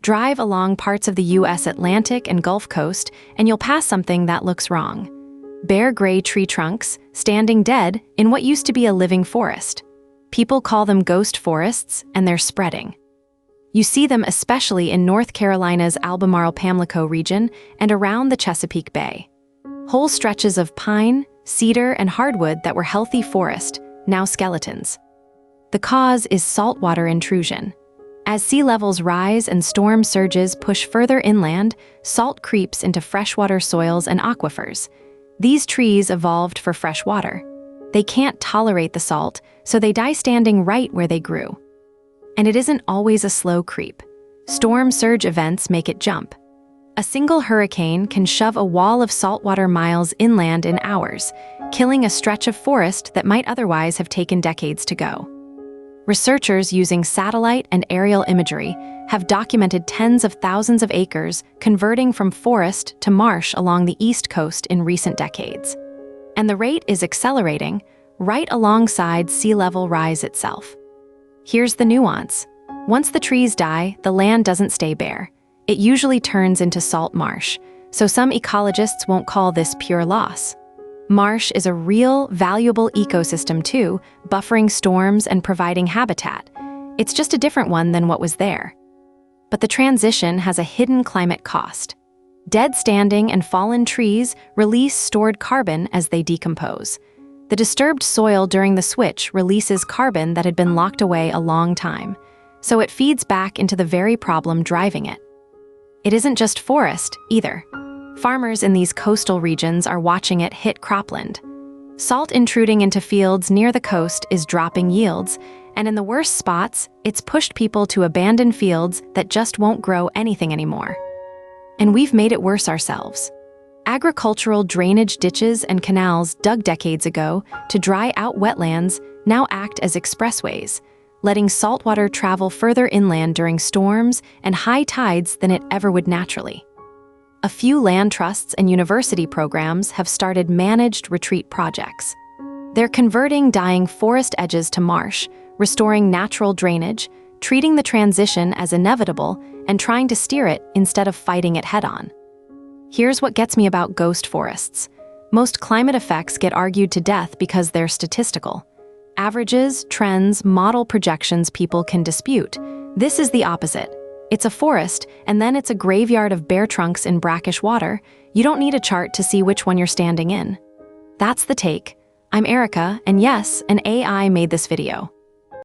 Drive along parts of the U.S. Atlantic and Gulf Coast, and you'll pass something that looks wrong. Bare gray tree trunks, standing dead in what used to be a living forest. People call them ghost forests, and they're spreading. You see them especially in North Carolina's Albemarle-P region and around the Chesapeake Bay. Whole stretches of pine, cedar, and hardwood that were healthy forest, now skeletons. The cause is saltwater intrusion. As sea levels rise and storm surges push further inland, salt creeps into freshwater soils and aquifers. These trees evolved for fresh water. They can't tolerate the salt, so they die standing right where they grew. And it isn't always a slow creep. Storm surge events make it jump. A single hurricane can shove a wall of saltwater miles inland in hours, killing a stretch of forest that might otherwise have taken decades to go. Researchers using satellite and aerial imagery have documented tens of thousands of acres converting from forest to marsh along the East Coast in recent decades. And the rate is accelerating right alongside sea level rise itself. Here's the nuance. Once the trees die, the land doesn't stay bare. It usually turns into salt marsh, so some ecologists won't call this pure loss. Marsh is a real, valuable ecosystem too, buffering storms and providing habitat. It's just a different one than what was there. But the transition has a hidden climate cost. Dead standing and fallen trees release stored carbon as they decompose. The disturbed soil during the switch releases carbon that had been locked away a long time, so it feeds back into the very problem driving it. It isn't just forest, either. Farmers in these coastal regions are watching it hit cropland. Salt intruding into fields near the coast is dropping yields, and in the worst spots, it's pushed people to abandon fields that just won't grow anything anymore. And we've made it worse ourselves. Agricultural drainage ditches and canals dug decades ago to dry out wetlands now act as expressways, letting saltwater travel further inland during storms and high tides than it ever would naturally. A few land trusts and university programs have started managed retreat projects. They're converting dying forest edges to marsh, restoring natural drainage, treating the transition as inevitable, and trying to steer it instead of fighting it head-on. Here's what gets me about ghost forests. Most climate effects get argued to death because they're statistical. Averages, trends, model projections people can dispute. This is the opposite. It's a forest, and then it's a graveyard of bare trunks in brackish water. You don't need a chart to see which one you're standing in. That's the take. I'm Erica, and yes, an AI made this video.